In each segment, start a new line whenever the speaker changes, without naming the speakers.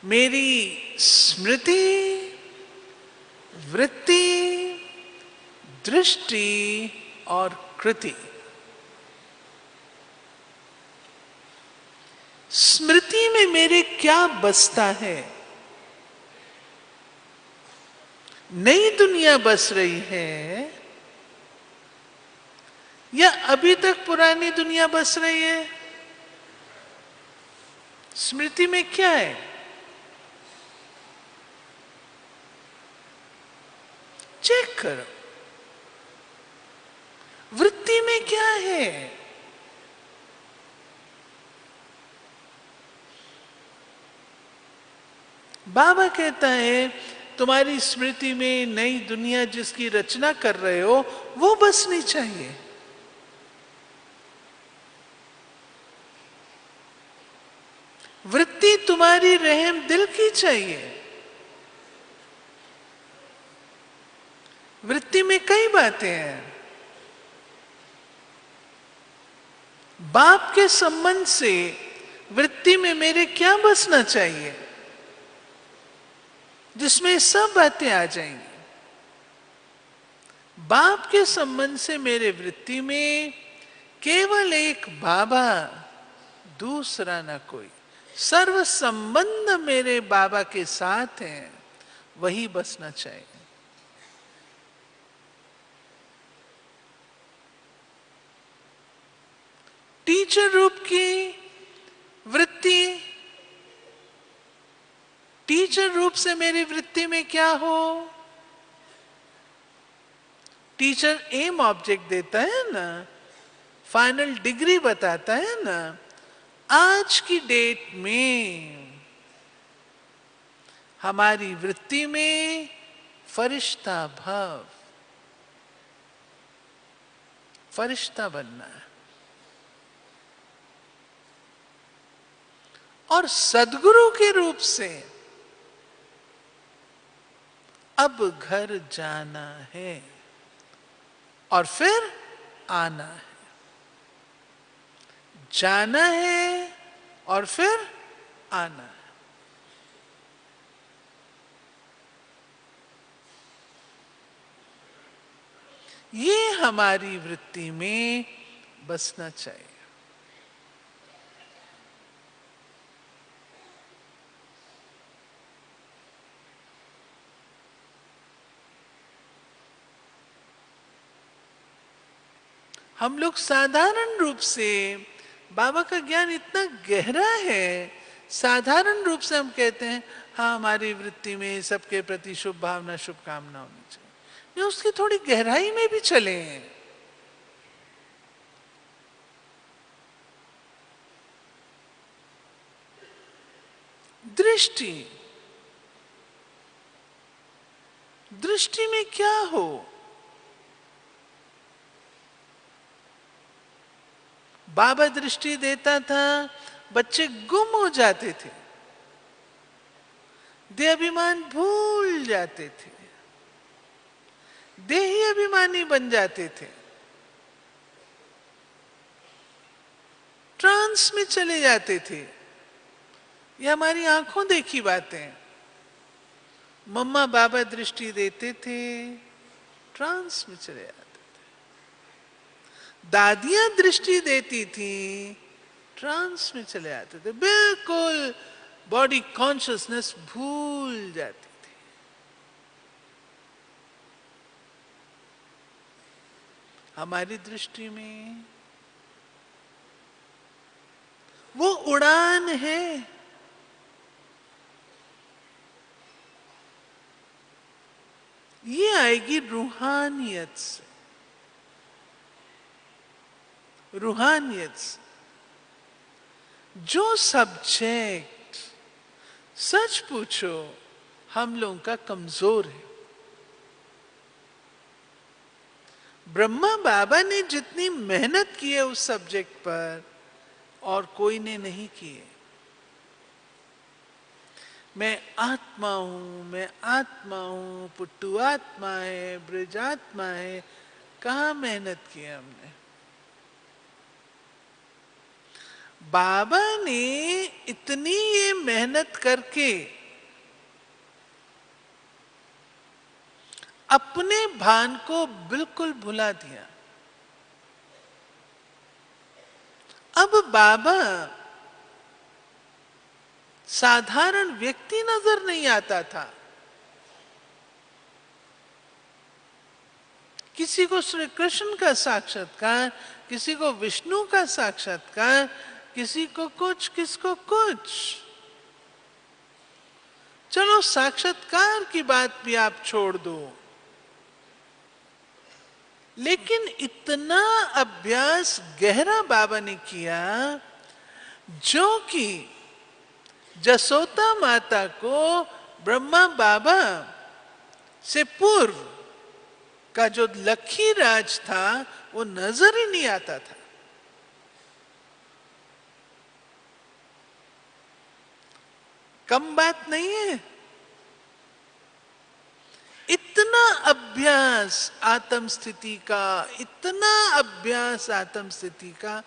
मेरी स्मृति, वृत्ति, दृष्टि और कृति। स्मृति में मेरे क्या बसता है? नई दुनिया बस रही है या अभी तक पुरानी दुनिया बस रही है? स्मृति में क्या है? चेक करो। वृत्ति में क्या है? बाबा कहता है तुम्हारी स्मृति में नई दुनिया जिसकी रचना कर रहे हो वो बसनी चाहिए। वृत्ति तुम्हारी रहम दिल की चाहिए। वृत्ति में कई बातें हैं। बाप के संबंध से वृत्ति में मेरे क्या बसना चाहिए जिसमें सब बातें आ जाएंगी। बाप के संबंध से मेरे वृत्ति में केवल एक बाबा, दूसरा ना कोई। सर्व संबंध मेरे बाबा के साथ है, वही बसना चाहिए। टीचर रूप की वृत्ति, टीचर रूप से मेरी वृत्ति में क्या हो? टीचर एम ऑब्जेक्ट देता है ना, फाइनल डिग्री बताता है ना। आज की डेट में हमारी वृत्ति में फरिश्ता भाव, फरिश्ता बनना है। और सद्गुरु के रूप से अब घर जाना है और फिर आना है। जाना है और फिर आना है। ये हमारी वृत्ति में बसना चाहिए। हम लोग साधारण रूप से, बाबा का ज्ञान इतना गहरा है, साधारण रूप से हम कहते हैं हाँ हमारी वृत्ति में सबके प्रति शुभ भावना, शुभकामना होनी चाहिए। ये उसकी थोड़ी गहराई में भी चले हैं। दृष्टि, दृष्टि में क्या हो? बाबा दृष्टि देता था, बच्चे गुम हो जाते थे, देह अभिमान भूल जाते थे, देही अभिमानी बन जाते थे, ट्रांस में चले जाते थे। ये हमारी आंखों देखी बातें। मम्मा बाबा दृष्टि देते थे, ट्रांस में चले जाते थे। दादियां दृष्टि देती थी, ट्रांस में चले जाते थे, बिल्कुल बॉडी कॉन्शियसनेस भूल जाती थी। हमारी दृष्टि में वो उड़ान है। ये आएगी रूहानियत से, रूहानियत से। जो सब्जेक्ट सच पूछो हम लोगों का कमजोर है। ब्रह्मा बाबा ने जितनी मेहनत की है उस सब्जेक्ट पर और कोई ने नहीं की है। मैं आत्मा हूं, मैं आत्मा हूं, पुट्टू आत्मा है, ब्रिज आत्मा है। कहां मेहनत की है हमने? बाबा ने इतनी ये मेहनत करके अपने भान को बिल्कुल भुला दिया। अब बाबा साधारण व्यक्ति नजर नहीं आता था। किसी को श्री कृष्ण का साक्षात्कार, किसी को विष्णु का साक्षात्कार, किसी को कुछ, किसको कुछ। चलो साक्षात्कार की बात भी आप छोड़ दो, लेकिन इतना अभ्यास गहरा बाबा ने किया जो कि जसोदा माता को ब्रह्मा बाबा से पूर्व का जो लखी राज था वो नजर ही नहीं आता था। कम बात नहीं है। इतना अभ्यास आत्म स्थिति का, इतना अभ्यास आत्म स्थिति का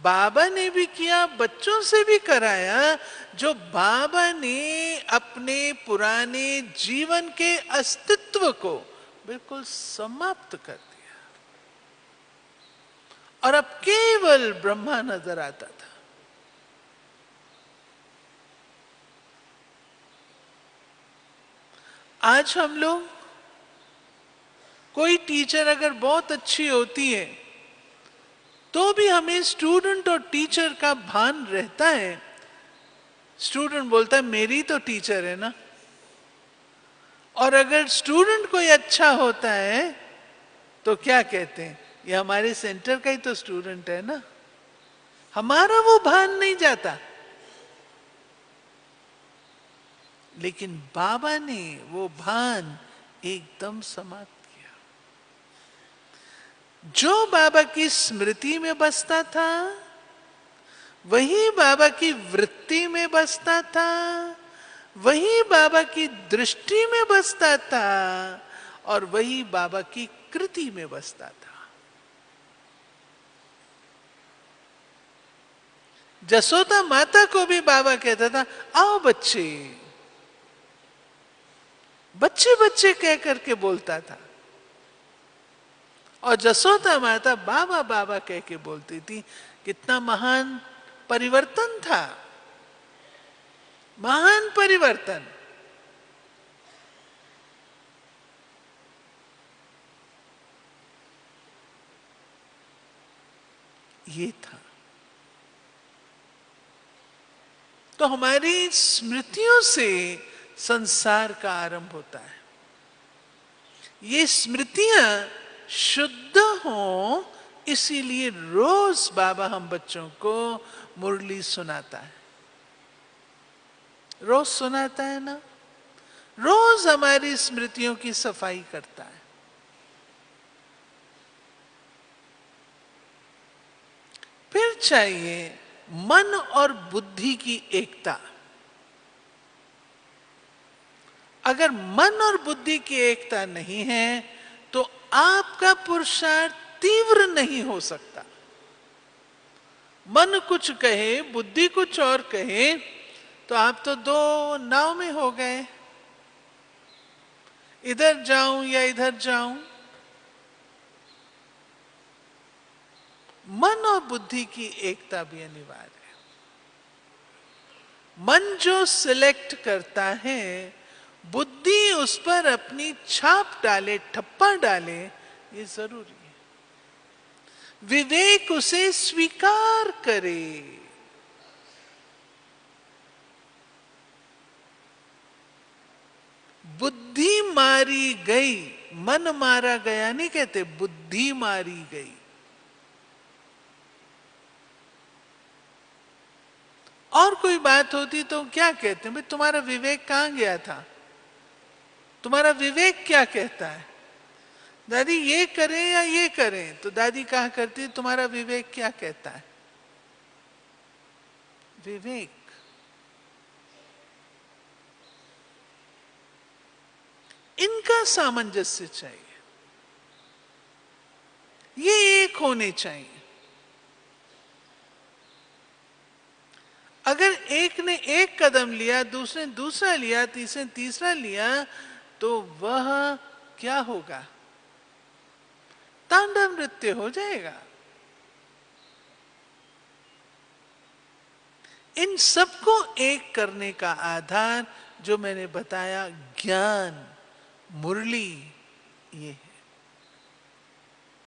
बाबा ने भी किया, बच्चों से भी कराया, जो बाबा ने अपने पुराने जीवन के अस्तित्व को बिल्कुल समाप्त कर दिया और अब केवल ब्रह्मा नजर आता था। आज हम लोग, कोई टीचर अगर बहुत अच्छी होती है तो भी हमें स्टूडेंट और टीचर का भान रहता है। स्टूडेंट बोलता है मेरी तो टीचर है ना, और अगर स्टूडेंट कोई अच्छा होता है तो क्या कहते हैं, ये हमारे सेंटर का ही तो स्टूडेंट है ना। हमारा वो भान नहीं जाता, लेकिन बाबा ने वो भान एकदम समाप्त किया। जो बाबा की स्मृति में बसता था वही बाबा की वृत्ति में बसता था, वही बाबा की दृष्टि में बसता था और वही बाबा की कृति में बसता था। जसोदा माता को भी बाबा कहता था आओ बच्चे, बच्चे बच्चे कह करके बोलता था, और जसोदा माता बाबा बाबा कह के बोलती थी। कितना महान परिवर्तन था, महान परिवर्तन। ये था। तो हमारी स्मृतियों से संसार का आरंभ होता है। ये स्मृतियां शुद्ध हों, इसीलिए रोज बाबा हम बच्चों को मुरली सुनाता है। रोज सुनाता है ना, रोज हमारी स्मृतियों की सफाई करता है। फिर चाहिए मन और बुद्धि की एकता। अगर मन और बुद्धि की एकता नहीं है तो आपका पुरुषार्थ तीव्र नहीं हो सकता। मन कुछ कहे, बुद्धि कुछ और कहे, तो आप तो दो नाव में हो गए, इधर जाऊं या इधर जाऊं। मन और बुद्धि की एकता भी अनिवार्य है। मन जो सिलेक्ट करता है, बुद्धि उस पर अपनी छाप डाले, ठप्पा डाले, ये जरूरी है। विवेक उसे स्वीकार करे। बुद्धि मारी गई, मन मारा गया नहीं कहते, बुद्धि मारी गई। और कोई बात होती तो क्या कहते हैं, भाई तुम्हारा विवेक कहां गया था, तुम्हारा विवेक क्या कहता है, दादी ये करें या ये करें, तो दादी कहा करती तुम्हारा विवेक क्या कहता है। विवेक, इनका सामंजस्य चाहिए, ये एक होने चाहिए। अगर एक ने एक कदम लिया, दूसरे ने दूसरा लिया, तीसरे ने तीसरा लिया, तो वह क्या होगा? तांडव नृत्य हो जाएगा। इन सबको एक करने का आधार जो मैंने बताया, ज्ञान, मुरली, ये